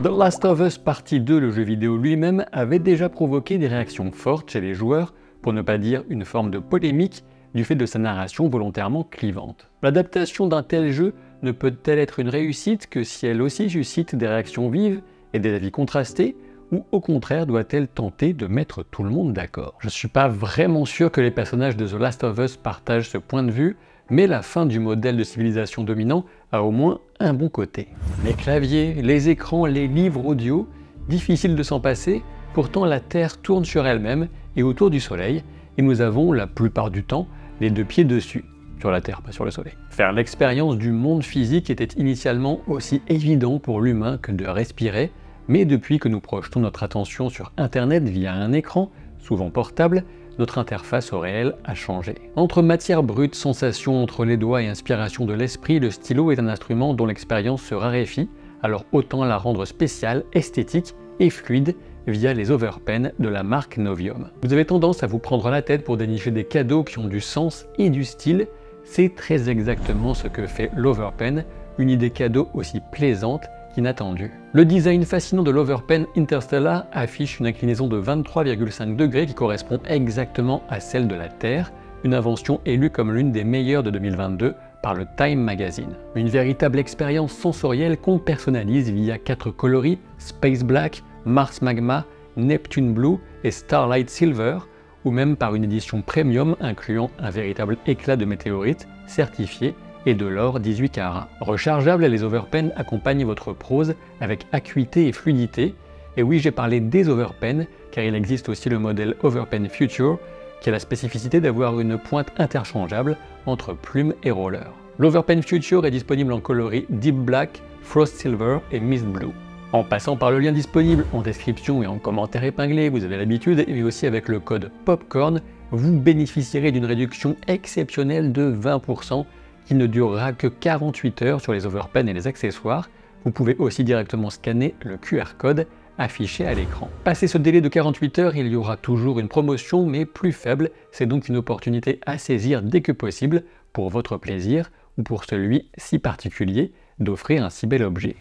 The Last of Us Partie 2, le jeu vidéo lui-même, avait déjà provoqué des réactions fortes chez les joueurs, pour ne pas dire une forme de polémique, du fait de sa narration volontairement clivante. L'adaptation d'un tel jeu ne peut-elle être une réussite que si elle aussi suscite des réactions vives et des avis contrastés, ou au contraire doit-elle tenter de mettre tout le monde d'accord? Je ne suis pas vraiment sûr que les personnages de The Last of Us partagent ce point de vue, mais la fin du modèle de civilisation dominant a au moins un bon côté. Les claviers, les écrans, les livres audio, difficile de s'en passer, pourtant la Terre tourne sur elle-même et autour du Soleil, et nous avons la plupart du temps les deux pieds dessus, sur la Terre, pas sur le Soleil. Faire l'expérience du monde physique était initialement aussi évident pour l'humain que de respirer, mais depuis que nous projetons notre attention sur Internet via un écran, souvent portable, notre interface au réel a changé. Entre matière brute, sensations entre les doigts et inspiration de l'esprit, le stylo est un instrument dont l'expérience se raréfie, alors autant la rendre spéciale, esthétique et fluide via les overpens de la marque Novium. Vous avez tendance à vous prendre la tête pour dénicher des cadeaux qui ont du sens et du style, c'est très exactement ce que fait l'overpen, une idée cadeau aussi plaisante qu'inattendue. Le design fascinant de l'overpen Interstellar affiche une inclinaison de 23,5 degrés qui correspond exactement à celle de la Terre, une invention élue comme l'une des meilleures de 2022 par le Time Magazine. Une véritable expérience sensorielle qu'on personnalise via 4 coloris, Space Black, Mars Magma, Neptune Blue et Starlight Silver, ou même par une édition premium incluant un véritable éclat de météorite certifié et de l'or 18 carats. Rechargeable, les overpens accompagnent votre prose avec acuité et fluidité. Et oui, j'ai parlé des overpens, car il existe aussi le modèle Overpen Future, qui a la spécificité d'avoir une pointe interchangeable entre plume et roller. L'Overpen Future est disponible en coloris Deep Black, Frost Silver et Mist Blue. En passant par le lien disponible en description et en commentaire épinglé, vous avez l'habitude, mais aussi avec le code POPCORN, vous bénéficierez d'une réduction exceptionnelle de 20%, qui ne durera que 48 heures sur les overpens et les accessoires. Vous pouvez aussi directement scanner le QR code affiché à l'écran. Passé ce délai de 48 heures, il y aura toujours une promotion, mais plus faible. C'est donc une opportunité à saisir dès que possible, pour votre plaisir ou pour celui si particulier d'offrir un si bel objet.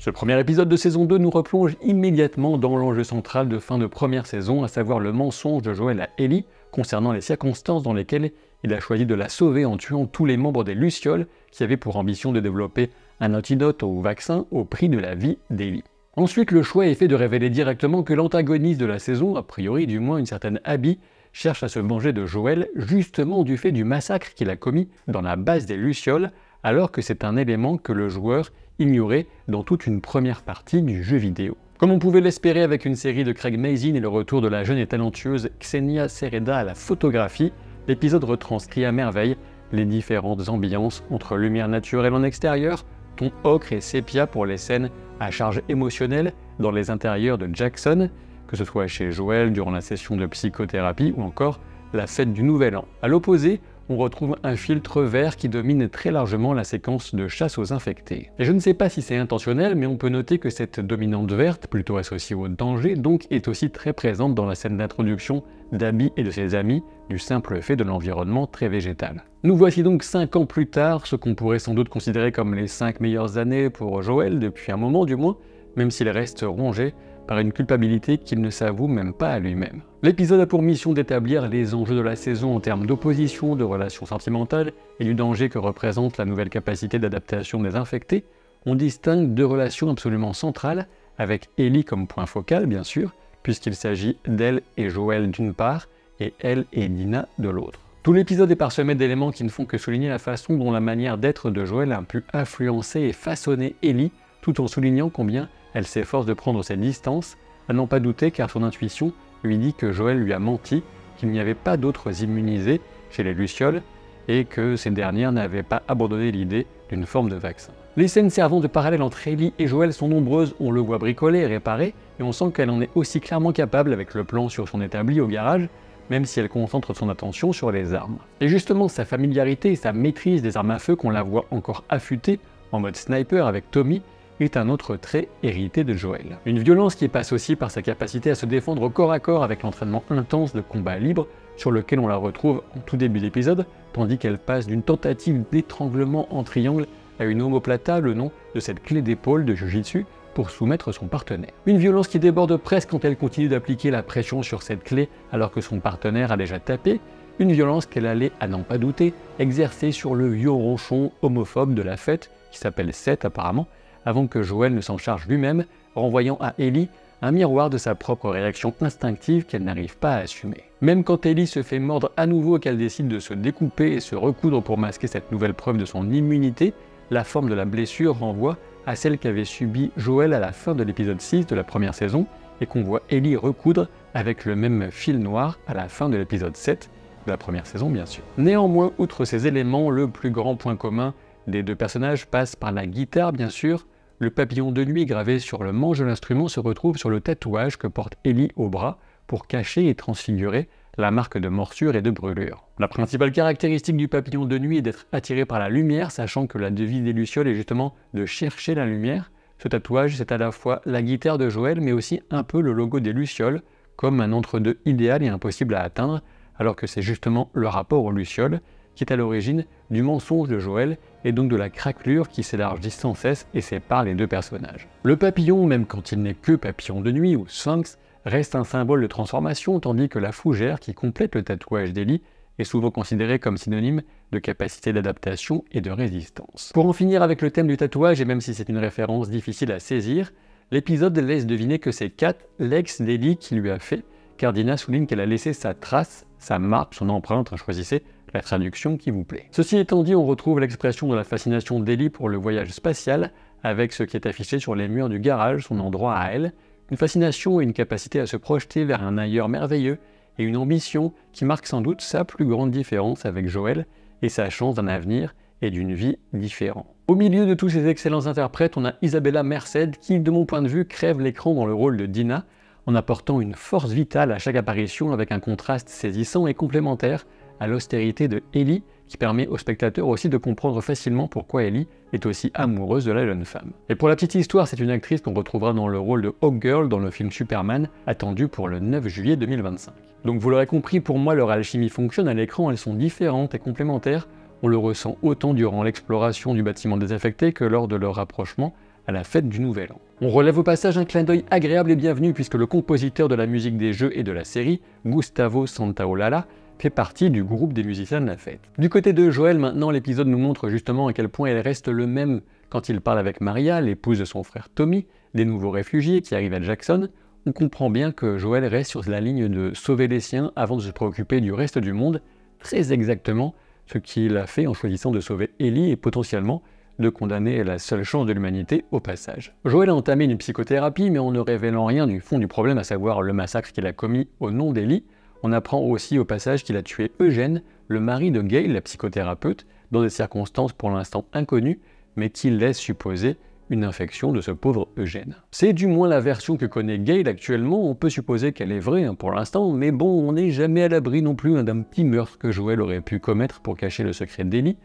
Ce premier épisode de saison 2 nous replonge immédiatement dans l'enjeu central de fin de première saison, à savoir le mensonge de Joel à Ellie concernant les circonstances dans lesquelles il a choisi de la sauver en tuant tous les membres des Lucioles qui avaient pour ambition de développer un antidote au vaccin au prix de la vie d'Ellie. Ensuite, le choix est fait de révéler directement que l'antagoniste de la saison, a priori du moins une certaine Abby, cherche à se venger de Joel justement du fait du massacre qu'il a commis dans la base des Lucioles, alors que c'est un élément que le joueur ignoré dans toute une première partie du jeu vidéo. Comme on pouvait l'espérer avec une série de Craig Mazin et le retour de la jeune et talentueuse Xenia Sereda à la photographie, l'épisode retranscrit à merveille les différentes ambiances entre lumière naturelle en extérieur, ton ocre et sépia pour les scènes à charge émotionnelle dans les intérieurs de Jackson, que ce soit chez Joel durant la session de psychothérapie ou encore la fête du Nouvel An. À l'opposé, on retrouve un filtre vert qui domine très largement la séquence de chasse aux infectés. Et je ne sais pas si c'est intentionnel, mais on peut noter que cette dominante verte, plutôt associée au danger, donc est aussi très présente dans la scène d'introduction d'Abby et de ses amis, du simple fait de l'environnement très végétal. Nous voici donc 5 ans plus tard, ce qu'on pourrait sans doute considérer comme les 5 meilleures années pour Joel, depuis un moment du moins, même s'il reste rongé par une culpabilité qu'il ne s'avoue même pas à lui-même. L'épisode a pour mission d'établir les enjeux de la saison en termes d'opposition, de relations sentimentales et du danger que représente la nouvelle capacité d'adaptation des infectés. On distingue 2 relations absolument centrales, avec Ellie comme point focal bien sûr, puisqu'il s'agit d'elle et Joel d'une part, et elle et Dina de l'autre. Tout l'épisode est parsemé d'éléments qui ne font que souligner la façon dont la manière d'être de Joel a pu influencer et façonner Ellie, tout en soulignant combien elle s'efforce de prendre ses distances, à n'en pas douter car son intuition lui dit que Joel lui a menti, qu'il n'y avait pas d'autres immunisés chez les Lucioles et que ces dernières n'avaient pas abandonné l'idée d'une forme de vaccin. Les scènes servant de parallèle entre Ellie et Joel sont nombreuses, on le voit bricoler et réparer, et on sent qu'elle en est aussi clairement capable avec le plan sur son établi au garage, même si elle concentre son attention sur les armes. Et justement, sa familiarité et sa maîtrise des armes à feu qu'on la voit encore affûtée en mode sniper avec Tommy, est un autre trait hérité de Joel. Une violence qui passe aussi par sa capacité à se défendre au corps à corps avec l'entraînement intense de combat libre, sur lequel on la retrouve en tout début d'épisode, tandis qu'elle passe d'une tentative d'étranglement en triangle à une omoplata, le nom de cette clé d'épaule de Jiu-Jitsu, pour soumettre son partenaire. Une violence qui déborde presque quand elle continue d'appliquer la pression sur cette clé alors que son partenaire a déjà tapé, une violence qu'elle allait, à n'en pas douter, exercer sur le vieux ronchon homophobe de la fête, qui s'appelle Seth apparemment, avant que Joel ne s'en charge lui-même, renvoyant à Ellie un miroir de sa propre réaction instinctive qu'elle n'arrive pas à assumer. Même quand Ellie se fait mordre à nouveau et qu'elle décide de se découper et se recoudre pour masquer cette nouvelle preuve de son immunité, la forme de la blessure renvoie à celle qu'avait subie Joel à la fin de l'épisode 6 de la première saison et qu'on voit Ellie recoudre avec le même fil noir à la fin de l'épisode 7 de la première saison bien sûr. Néanmoins, outre ces éléments, le plus grand point commun des deux personnages passe par la guitare bien sûr. Le papillon de nuit gravé sur le manche de l'instrument se retrouve sur le tatouage que porte Ellie au bras pour cacher et transfigurer la marque de morsure et de brûlure. La principale caractéristique du papillon de nuit est d'être attiré par la lumière, sachant que la devise des Lucioles est justement de chercher la lumière. Ce tatouage, c'est à la fois la guitare de Joel, mais aussi un peu le logo des Lucioles, comme un entre-deux idéal et impossible à atteindre, alors que c'est justement le rapport aux Lucioles qui est à l'origine du mensonge de Joel et donc de la craquelure qui s'élargit sans cesse et sépare les deux personnages. Le papillon, même quand il n'est que papillon de nuit ou sphinx, reste un symbole de transformation, tandis que la fougère qui complète le tatouage d'Ellie est souvent considérée comme synonyme de capacité d'adaptation et de résistance. Pour en finir avec le thème du tatouage, et même si c'est une référence difficile à saisir, l'épisode laisse deviner que c'est Kat, l'ex d'Ellie, qui lui a fait, car Dina souligne qu'elle a laissé sa trace, sa marque, son empreinte, choisissez la traduction qui vous plaît. Ceci étant dit, on retrouve l'expression de la fascination d'Ellie pour le voyage spatial, avec ce qui est affiché sur les murs du garage, son endroit à elle, une fascination et une capacité à se projeter vers un ailleurs merveilleux, et une ambition qui marque sans doute sa plus grande différence avec Joel et sa chance d'un avenir et d'une vie différents. Au milieu de tous ces excellents interprètes, on a Isabella Merced qui, de mon point de vue, crève l'écran dans le rôle de Dina, en apportant une force vitale à chaque apparition avec un contraste saisissant et complémentaire à l'austérité de Ellie, qui permet au spectateur aussi de comprendre facilement pourquoi Ellie est aussi amoureuse de la jeune femme. Et pour la petite histoire, c'est une actrice qu'on retrouvera dans le rôle de Hawkgirl dans le film Superman, attendu pour le 9 juillet 2025. Donc vous l'aurez compris, pour moi leur alchimie fonctionne à l'écran, elles sont différentes et complémentaires, on le ressent autant durant l'exploration du bâtiment désaffecté que lors de leur rapprochement à la fête du Nouvel An. On relève au passage un clin d'œil agréable et bienvenu puisque le compositeur de la musique des jeux et de la série, Gustavo Santaolalla, fait partie du groupe des musiciens de la fête. Du côté de Joel, maintenant, l'épisode nous montre justement à quel point elle reste le même quand il parle avec Maria, l'épouse de son frère Tommy, des nouveaux réfugiés qui arrivent à Jackson. On comprend bien que Joel reste sur la ligne de sauver les siens avant de se préoccuper du reste du monde, très exactement ce qu'il a fait en choisissant de sauver Ellie et potentiellement de condamner la seule chance de l'humanité au passage. Joel a entamé une psychothérapie, mais en ne révélant rien du fond du problème, à savoir le massacre qu'il a commis au nom d'Ellie. On apprend aussi au passage qu'il a tué Eugène, le mari de Gail, la psychothérapeute, dans des circonstances pour l'instant inconnues, mais qui laissent supposer une infection de ce pauvre Eugène. C'est du moins la version que connaît Gail actuellement, on peut supposer qu'elle est vraie pour l'instant, mais bon, on n'est jamais à l'abri non plus d'un petit meurtre que Joel aurait pu commettre pour cacher le secret d'Ellie.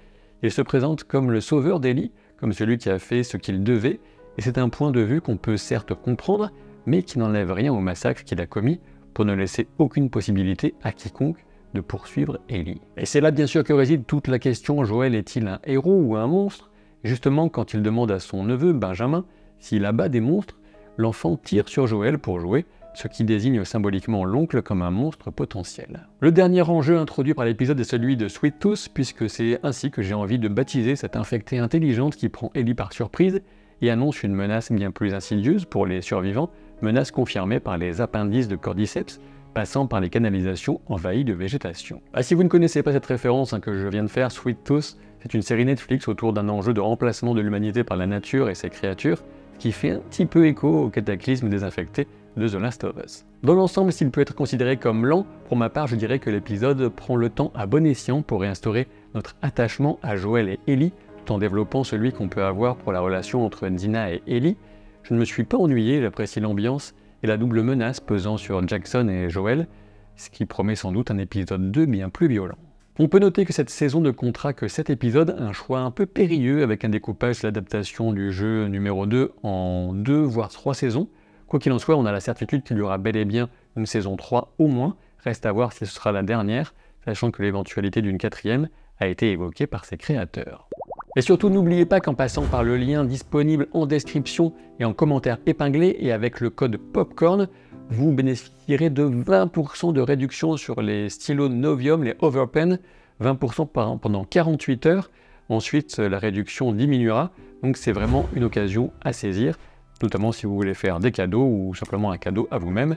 Il se présente comme le sauveur d'Ellie, comme celui qui a fait ce qu'il devait, et c'est un point de vue qu'on peut certes comprendre, mais qui n'enlève rien au massacre qu'il a commis, pour ne laisser aucune possibilité à quiconque de poursuivre Ellie. Et c'est là bien sûr que réside toute la question, Joel est-il un héros ou un monstre? Justement, quand il demande à son neveu, Benjamin, s'il abat des monstres, l'enfant tire sur Joel pour jouer, ce qui désigne symboliquement l'oncle comme un monstre potentiel. Le dernier enjeu introduit par l'épisode est celui de Sweet Tooth, puisque c'est ainsi que j'ai envie de baptiser cette infectée intelligente qui prend Ellie par surprise et annonce une menace bien plus insidieuse pour les survivants, menace confirmée par les appendices de Cordyceps, passant par les canalisations envahies de végétation. Si vous ne connaissez pas cette référence que je viens de faire, Sweet Tooth, c'est une série Netflix autour d'un enjeu de remplacement de l'humanité par la nature et ses créatures, qui fait un petit peu écho au cataclysme désinfecté de The Last of Us. Dans l'ensemble, s'il peut être considéré comme lent, pour ma part je dirais que l'épisode prend le temps à bon escient pour réinstaurer notre attachement à Joel et Ellie, tout en développant celui qu'on peut avoir pour la relation entre Dina et Ellie. Je ne me suis pas ennuyé, j'apprécie l'ambiance et la double menace pesant sur Jackson et Joel, ce qui promet sans doute un épisode 2 bien plus violent. On peut noter que cette saison ne comptera que 7 épisodes, un choix un peu périlleux avec un découpage de l'adaptation du jeu numéro 2 en 2 voire 3 saisons. Quoi qu'il en soit, on a la certitude qu'il y aura bel et bien une saison 3 au moins, reste à voir si ce sera la dernière, sachant que l'éventualité d'une 4e a été évoquée par ses créateurs. Et surtout, n'oubliez pas qu'en passant par le lien disponible en description et en commentaire épinglé et avec le code POPCORN, vous bénéficierez de 20% de réduction sur les stylos Novium, les Overpen, 20% pendant 48 heures. Ensuite, la réduction diminuera, donc c'est vraiment une occasion à saisir, notamment si vous voulez faire des cadeaux ou simplement un cadeau à vous-même.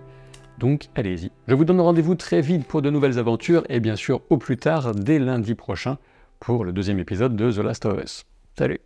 Donc allez-y. Je vous donne rendez-vous très vite pour de nouvelles aventures et bien sûr au plus tard dès lundi prochain pour le 2e épisode de The Last of Us. Salut!